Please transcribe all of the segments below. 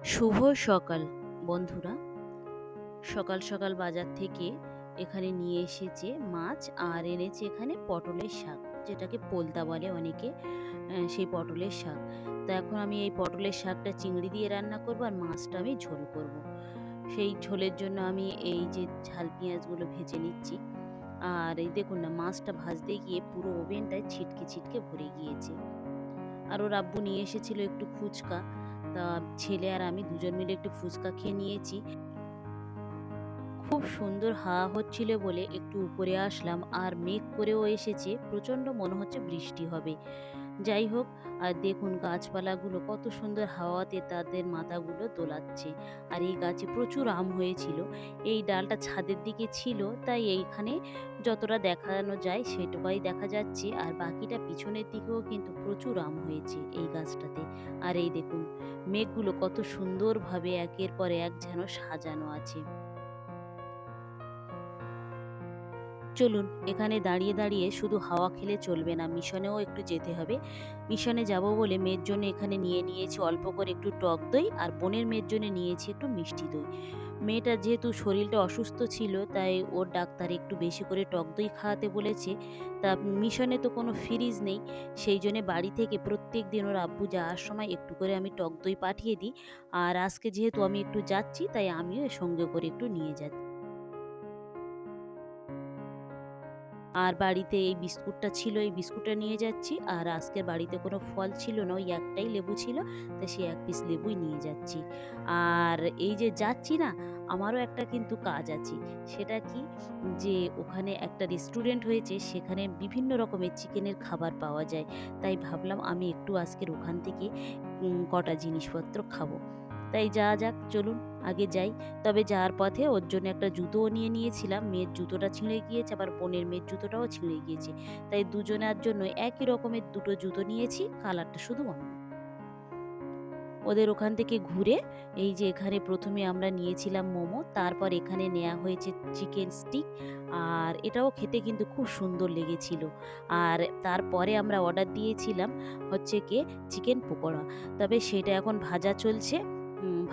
শুভ সকাল বন্ধুরা। সকাল সকাল বাজার থেকে এখানে নিয়ে এসেছে মাছ আর এনেছে এখানে পটলের শাক, যেটাকে পোলতা বলে অনেকে। সেই পটলের শাক। তো এখন আমি এই পটলের শাকটা চিংড়ি দিয়ে রান্না করব আর মাছটা আমি ঝোল করব। সেই ঝোলের জন্য আমি এই যে ঝাল পেঁয়াজগুলো ভেজে নিচ্ছি। আর এই দেখুন না, মাছটা ভাজতে গিয়ে পুরো ওভেনটায় ছিটকে ছিটকে ভরে গিয়েছে। আর ওর আব্বু নিয়ে এসেছিল একটু ফুচকা। তা ছেলে আর আমি দুজন মিলে একটু ফুচকা খেয়ে নিয়েছি। খুব সুন্দর হাওয়া হচ্ছিল বলে একটু উপরে আসলাম, আর মেঘ করেও এসেছে, প্রচণ্ড মনে হচ্ছে বৃষ্টি হবে। যাই হোক, আর দেখুন গাছপালাগুলো কত সুন্দর হাওয়াতে তাদের মাথাগুলো দোলাচ্ছে। আর এই গাছে প্রচুর আম হয়েছিল। এই ডালটা ছাদের দিকে ছিল, তাই এইখানে যতটা দেখানো যায় সেটুকুই দেখা যাচ্ছে, আর বাকিটা পিছনের দিকেও কিন্তু প্রচুর আম হয়েছে এই গাছটাতে। আর এই দেখুন মেঘগুলো কত সুন্দরভাবে একের পর এক যেন সাজানো আছে। চলুন, এখানে দাঁড়িয়ে দাঁড়িয়ে শুধু হাওয়া খেলে চলবে না, মিশনেও একটু যেতে হবে। মিশনে যাব বলে মেয়ের জন্য এখানে নিয়ে নিয়েছি অল্প করে একটু টক দই, আর বোনের মেয়ের জন্য নিয়েছি একটু মিষ্টি দই। মেয়েটার যেহেতু শরীরটা অসুস্থ ছিল, তাই ওর ডাক্তার একটু বেশি করে টক দই খাওয়াতে বলেছে। তা মিশনে তো কোনো ফ্রিজ নেই, সেই জন্য বাড়ি থেকে প্রত্যেক দিন ওর আব্বু যাওয়ার সময় একটু করে আমি টক দই পাঠিয়ে দিই। আর আজকে যেহেতু আমি একটু যাচ্ছি, তাই আমিও সঙ্গে করে একটু নিয়ে যাচ্ছি। আর বাড়িতে এই বিস্কুটটা ছিল, এই বিস্কুটটা নিয়ে যাচ্ছি। আর আজকের বাড়িতে কোনো ফল ছিল না, ওই একটাই লেবু ছিল, তাই সেই এক পিস লেবুই নিয়ে যাচ্ছি। আর এই যে যাচ্ছি না, আমারও একটা কিন্তু কাজ আছে। সেটা কি, যে ওখানে একটা রেস্টুরেন্ট হয়েছে, সেখানে বিভিন্ন রকমের চিকেনের খাবার পাওয়া যায়। তাই ভাবলাম আমি একটু আজকের ওখান থেকে কটা জিনিসপত্র খাবো। তাই যাওয়া যাক, চলুন আগে যাই। তবে যাওয়ার পথে ওর জন্য একটা জুতোও নিয়ে নিয়েছিলাম। মেয়ের জুতোটা ছিঁড়ে গিয়েছে, আবার বোনের মেয়ের জুতোটাও ছিঁড়ে গিয়েছে। তাই দুজনার জন্য একই রকমের দুটো জুতো নিয়েছি, কালারটা শুধু অন্য। ওদের ওখান থেকে ঘুরে এই যে এখানে প্রথমে আমরা নিয়েছিলাম মোমো, তারপর এখানে নেওয়া হয়েছে চিকেন স্টিক। আর এটাও খেতে কিন্তু খুব সুন্দর লেগেছিল। আর তারপরে আমরা অর্ডার দিয়েছিলাম হচ্ছে গিয়ে চিকেন পকোড়া। তবে সেটা এখন ভাজা চলছে।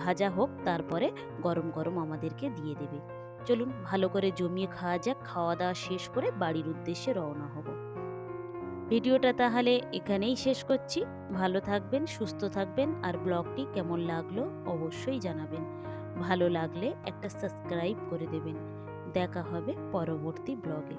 ভাজা হোক, তারপরে গরম গরম আমাদেরকে দিয়ে দেবে। চলুন ভালো করে জমিয়ে খাওয়া যাক। খাওয়া দাওয়া শেষ করে বাড়ির উদ্দেশ্যে রওনা হব। ভিডিওটা তাহলে এখানেই শেষ করছি। ভালো থাকবেন, সুস্থ থাকবেন, আর ব্লগটি কেমন লাগলো অবশ্যই জানাবেন। ভালো লাগলে একটা সাবস্ক্রাইব করে দেবেন। দেখা হবে পরবর্তী ব্লগে।